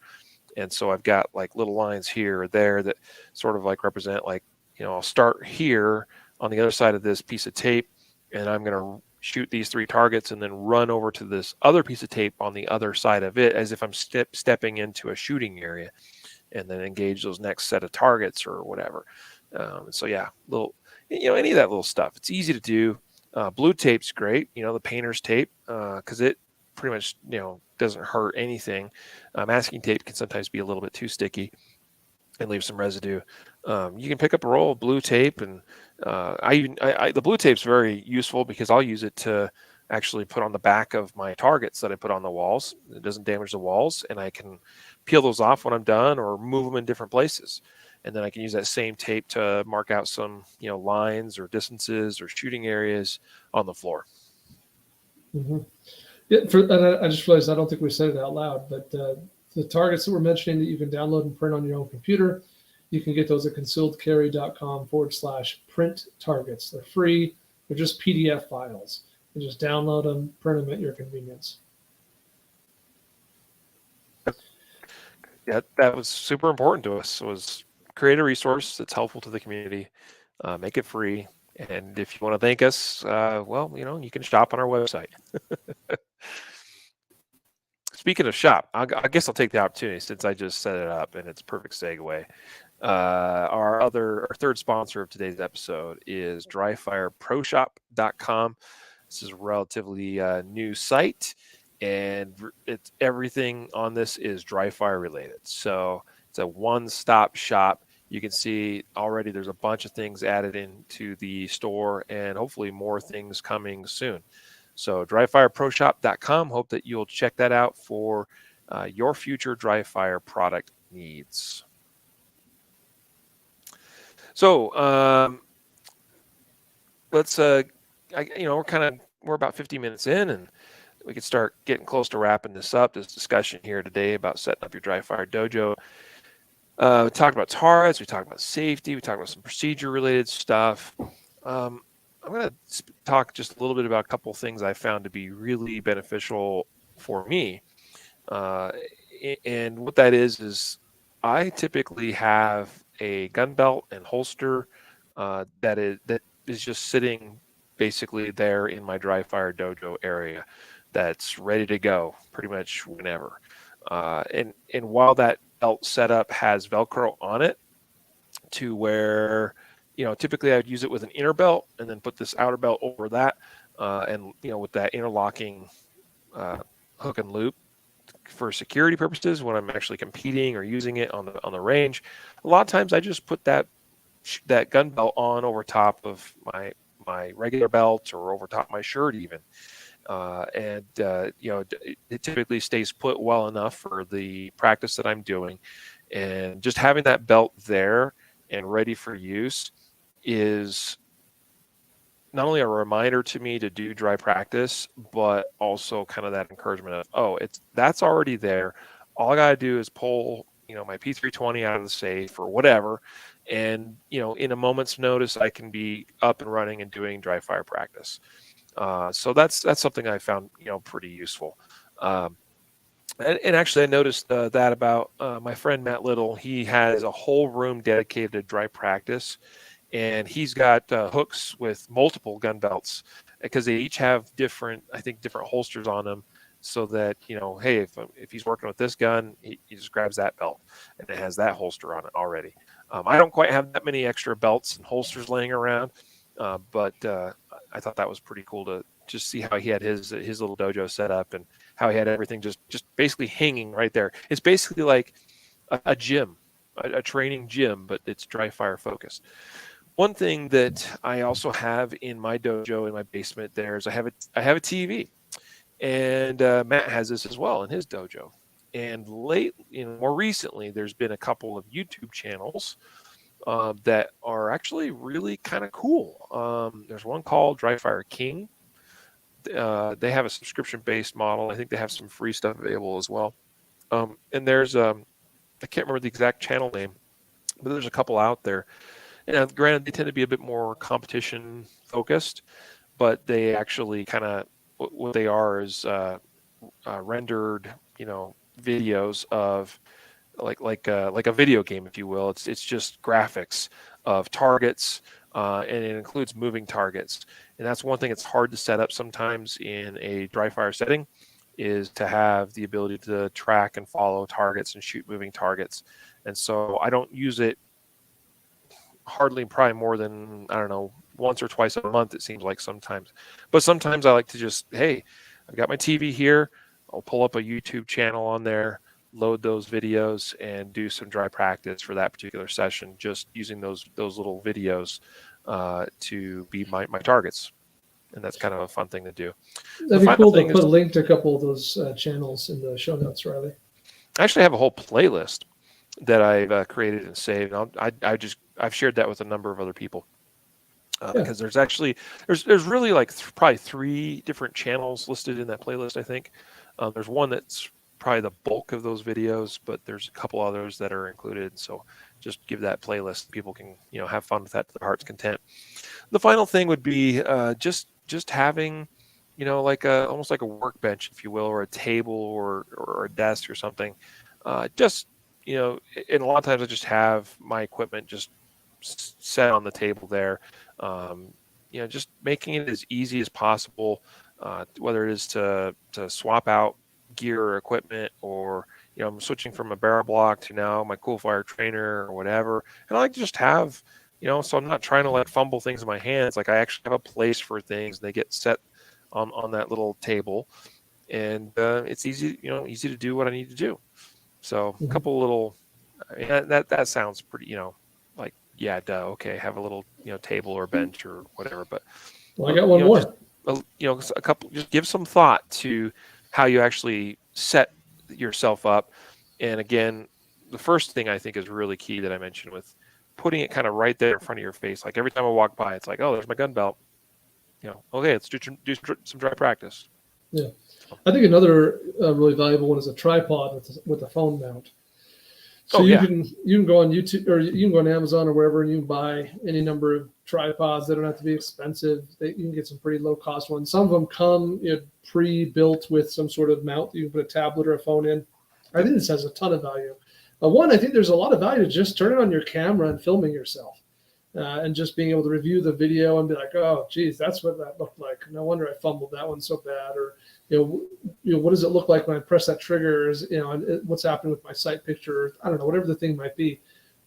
and so I've got like little lines here or there that sort of like represent, like, I'll start here on the other side of this piece of tape, and I'm going to shoot these three targets and then run over to this other piece of tape on the other side of it, as if I'm stepping into a shooting area, and then engage those next set of targets or whatever. So yeah, little, any of that little stuff. It's easy to do. Blue tape's great. The painter's tape, because it pretty much doesn't hurt anything. Masking tape can sometimes be a little bit too sticky and leave some residue. You can pick up a roll of blue tape, and the blue tape's very useful because I'll use it to actually put on the back of my targets that I put on the walls. It doesn't damage the walls, and I can peel those off when I'm done or move them in different places. And then I can use that same tape to mark out some, lines or distances or shooting areas on the floor. Mm-hmm. Yeah, and I just realized I don't think we said it out loud, but the targets that we're mentioning that you can download and print on your own computer, you can get those at concealedcarry.com/print targets. They're free. They're just PDF files. You just download them, print them at your convenience. Yeah, that was super important to us. Was create a resource that's helpful to the community, make it free, and if you want to thank us, well, you can shop on our website. Speaking of shop, I guess I'll take the opportunity since I just set it up and it's a perfect segue. Our third sponsor of today's episode is dryfireproshop.com. This is a relatively new site, and it's everything on this is dry fire related. So it's a one-stop shop. You can see already there's a bunch of things added into the store, and hopefully more things coming soon. So dryfireproshop.com. Hope that you'll check that out for your future dry fire product needs. So let's we're about 50 minutes in, and we could start getting close to wrapping this up. This discussion here today about setting up your dry fire dojo. We talked about turrets, we talked about safety, we talked about some procedure related stuff. I'm going to talk just a little bit about a couple of things I found to be really beneficial for me. And what that is I typically have a gun belt and holster that is just sitting basically there in my dry fire dojo area that's ready to go pretty much whenever. And while that belt setup has Velcro on it to where, typically I would use it with an inner belt and then put this outer belt over that. And, with that interlocking hook and loop for security purposes when I'm actually competing or using it on the range. A lot of times I just put that gun belt on over top of my regular belt or over top my shirt even. It typically stays put well enough for the practice that I'm doing. And just having that belt there and ready for use is not only a reminder to me to do dry practice, but also kind of that encouragement of, that's already there. All I got to do is pull, my P320 out of the safe or whatever. And, in a moment's notice, I can be up and running and doing dry fire practice. So that's something I found, pretty useful. And actually I noticed that about my friend Matt Little. He has a whole room dedicated to dry practice. And he's got hooks with multiple gun belts because they each have different holsters on them, so that hey, if he's working with this gun, he just grabs that belt and it has that holster on it already. I don't quite have that many extra belts and holsters laying around, but I thought that was pretty cool to just see how he had his little dojo set up and how he had everything just basically hanging right there. It's basically like a gym, a training gym, but it's dry fire focused. One thing that I also have in my dojo in my basement there is I have a TV, and Matt has this as well in his dojo. And more recently, there's been a couple of YouTube channels that are actually really kind of cool. There's one called Dry Fire King. They have a subscription-based model. I think they have some free stuff available as well. And there's I can't remember the exact channel name, but there's a couple out there. And granted, they tend to be a bit more competition focused, but they actually kind of what they are is rendered, videos of like a video game, if you will. It's just graphics of targets, and it includes moving targets. And that's one thing that's hard to set up sometimes in a dry fire setting, is to have the ability to track and follow targets and shoot moving targets. And so I don't use it hardly, probably more than, I don't know, once or twice a month, it seems like sometimes. But sometimes I like to just, hey, I've got my TV here. I'll pull up a YouTube channel on there, load those videos, and do some dry practice for that particular session, just using those little videos to be my targets. And that's kind of a fun thing to do. That'd be cool to put a link to a couple of those channels in the show notes, Riley. I actually have a whole playlist that I've created and saved. I've shared that with a number of other people because there's really like probably 3 different channels listed in that playlist. I think there's one that's probably the bulk of those videos, but there's a couple others that are included. So just give that playlist. People can have fun with that to their heart's content. The final thing would be just having almost like a workbench, if you will, or a table or a desk or something. And a lot of times I just have my equipment just set on the table there. Just making it as easy as possible, whether it is to swap out gear or equipment, or I'm switching from a barrel block to now my cool fire trainer or whatever, and I like to just have, so I'm not trying to like fumble things in my hands. Like I actually have a place for things. They get set on that little table, and it's easy, easy to do what I need to do. So a Mhm. couple little, I mean, that sounds pretty, like, yeah, duh, okay, have a little, table or bench or whatever, but Well, I got one just more. a couple, just give some thought to how you actually set yourself up. And again, the first thing I think is really key that I mentioned with putting it kind of right there in front of your face. Like every time I walk by, it's like, oh, there's my gun belt. Okay, let's do some dry practice. Yeah. So, I think another really valuable one is a tripod with a phone mount. So oh yeah, you can go on YouTube or you can go on Amazon or wherever and you can buy any number of tripods. They don't have to be expensive. You can get some pretty low cost ones. Some of them come pre-built with some sort of mount that you can put a tablet or a phone in. I yep, think this has a ton of value. One, I think there's a lot of value to just turning on your camera and filming yourself. And just being able to review the video and be like, oh, geez, that's what that looked like. No wonder I fumbled that one so bad. Or, what does it look like when I press that trigger? And what's happening with my sight picture? I don't know, whatever the thing might be.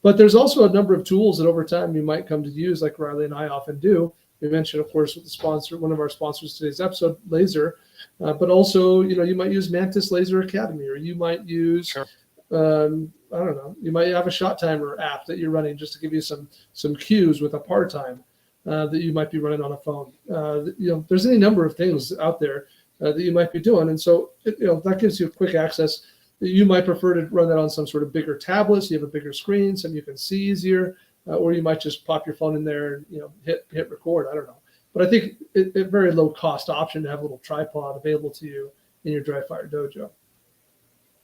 But there's also a number of tools that over time you might come to use, like Riley and I often do. We mentioned, of course, with the sponsor, one of our sponsors today's episode, Laser, but also, you might use Mantis Laser Academy, or you might use sure, I don't know. You might have a shot timer app that you're running just to give you some cues with a par time that you might be running on a phone. There's any number of things out there that you might be doing, and so that gives you quick access. You might prefer to run that on some sort of bigger tablet, so you have a bigger screen, so you can see easier, or you might just pop your phone in there and hit record. I don't know, but I think it's a very low cost option to have a little tripod available to you in your dry fire dojo.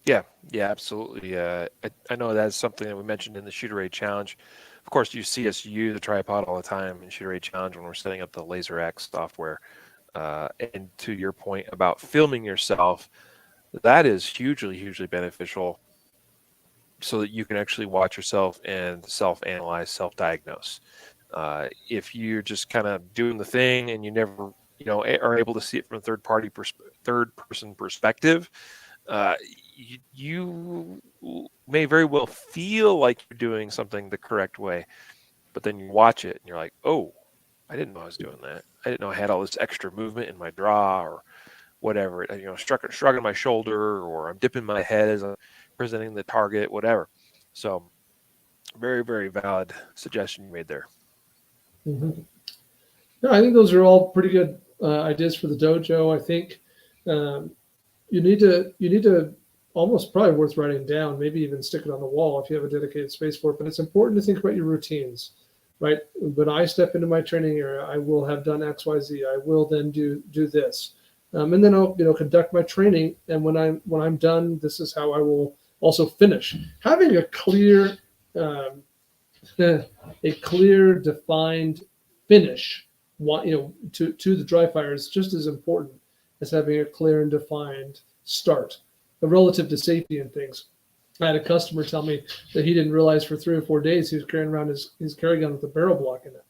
yeah, absolutely. I know that's something that we mentioned in the Shooter Aid Challenge. Of course, you see us use the tripod all the time in Shooter Aid Challenge when we're setting up the Laser X software. And to your point about filming yourself, that is hugely, hugely beneficial so that you can actually watch yourself and self-analyze, self-diagnose. If you're just kind of doing the thing and you never, are able to see it from a third person perspective, uh, you may very well feel like you're doing something the correct way, but then you watch it and you're like, oh, I didn't know I was doing that. I didn't know I had all this extra movement in my draw or whatever. Shrugging my shoulder, or I'm dipping my head as I'm presenting the target, whatever. So, very, very valid suggestion you made there. Mm-hmm. Yeah, I think those are all pretty good ideas for the dojo. I think um, you need to almost probably worth writing down, maybe even stick it on the wall if you have a dedicated space for it. But it's important to think about your routines, right? When I step into my training area, I will have done X, Y, Z. I will then do this, and then I'll conduct my training. And when I'm done, this is how I will also finish. Having a clear um, a clear, defined finish, to the dry fire is just as important as having a clear and defined start, relative to safety and things. I had a customer tell me that he didn't realize for 3 or 4 days he was carrying around his carry gun with a barrel block in it.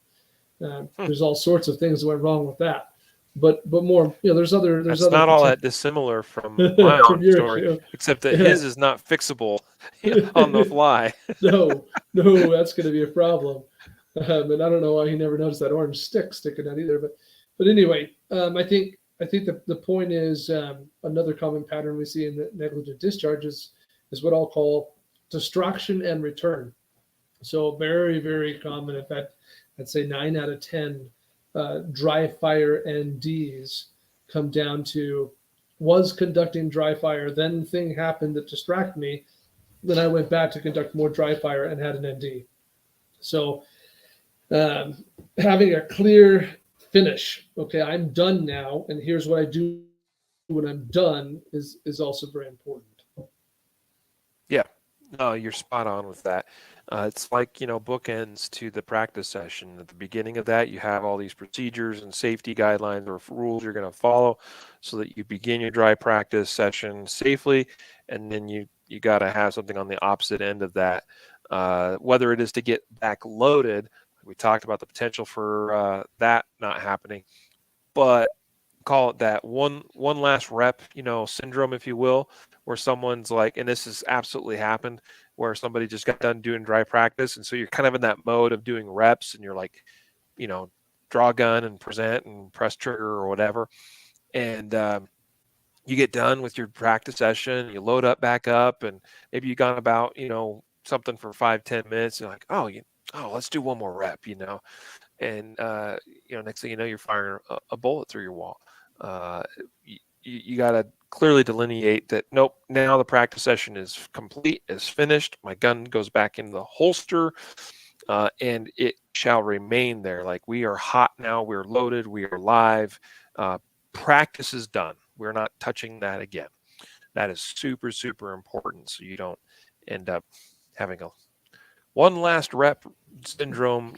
Hmm. There's all sorts of things that went wrong with that, but more, there's That's other not all potential that dissimilar from my from own your story, issue. except that Yeah. his is not fixable on the fly. No, no, that's going to be a problem. And I don't know why he never noticed that orange stick sticking out either. But anyway, I think the point is another common pattern we see in the negligent discharges is what I'll call distraction and return. So very, very common. In fact, I'd say 9 out of 10 dry fire NDs come down to was conducting dry fire, then thing happened that distracted me. Then I went back to conduct more dry fire and had an ND. So um, having a clear finish. Okay, I'm done now, and here's what I do when I'm done is also very important. Yeah, no, you're spot on with that. It's like, bookends to the practice session. At the beginning of that, you have all these procedures and safety guidelines or rules you're going to follow so that you begin your dry practice session safely. And then you got to have something on the opposite end of that, whether it is to get back loaded. We talked about the potential for that not happening, but call it that one last rep, syndrome, if you will, where someone's like, and this has absolutely happened, where somebody just got done doing dry practice, and so you're kind of in that mode of doing reps, and you're like, draw a gun and present and press trigger or whatever, and you get done with your practice session, you load up back up, and maybe you gone about something for 5-10 minutes, and like, let's do one more rep, and next thing you know, you're firing a bullet through your wall. You got to clearly delineate that, nope, now the practice session is complete, is finished, my gun goes back in the holster, and it shall remain there. Like, we are hot now, we're loaded, we are live, practice is done, we're not touching that again. That is super, super important, so you don't end up having a one last rep syndrome,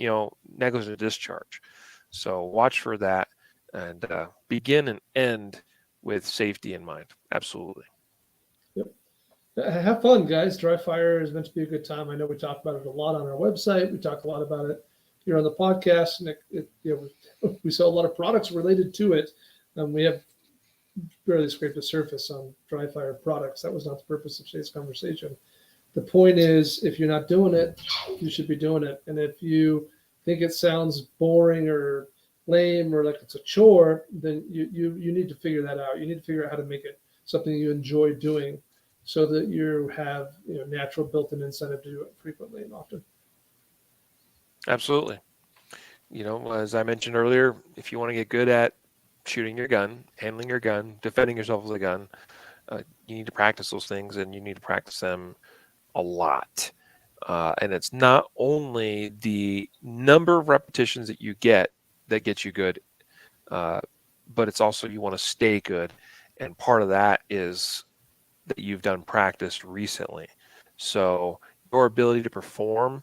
negligent discharge. So watch for that, and begin and end with safety in mind. Absolutely. Yep. Have fun, guys. Dry fire is meant to be a good time. I know we talk about it a lot on our website. We talk a lot about it here on the podcast, and we sell a lot of products related to it. We have barely scraped the surface on dry fire products. That was not the purpose of today's conversation. The point is, if you're not doing it, you should be doing it. And if you think it sounds boring or lame or like it's a chore, then you need to figure that out. You need to figure out how to make it something you enjoy doing, so that you have natural built-in incentive to do it frequently and often. Absolutely. As I mentioned earlier, if you want to get good at shooting your gun, handling your gun, defending yourself with a gun, you need to practice those things, and you need to practice them a lot. And it's not only the number of repetitions that you get that gets you good, but it's also, you want to stay good. And part of that is that you've done practice recently. So your ability to perform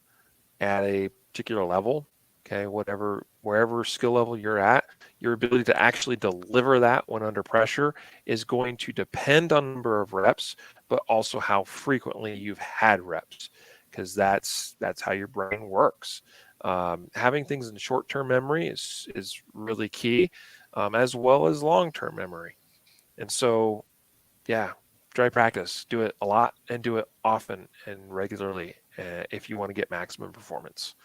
at a particular level, okay, wherever skill level you're at, your ability to actually deliver that when under pressure is going to depend on number of reps, but also how frequently you've had reps, because that's how your brain works. Having things in short-term memory is really key, as well as long-term memory. And so, yeah, dry practice. Do it a lot and do it often and regularly if you want to get maximum performance.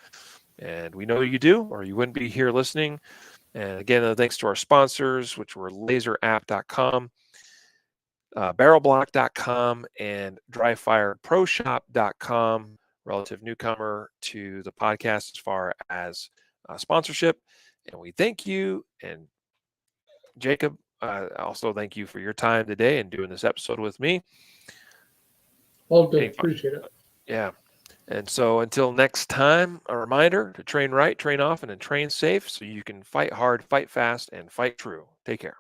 And we know you do, or you wouldn't be here listening. And again, thanks to our sponsors, which were laserapp.com, barrelblock.com, and dryfireproshop.com. Relative newcomer to the podcast as far as sponsorship. And we thank you. And Jacob, also thank you for your time today and doing this episode with me. All good. Appreciate it. Yeah. And so until next time, a reminder to train right, train often, and train safe, so you can fight hard, fight fast, and fight true. Take care.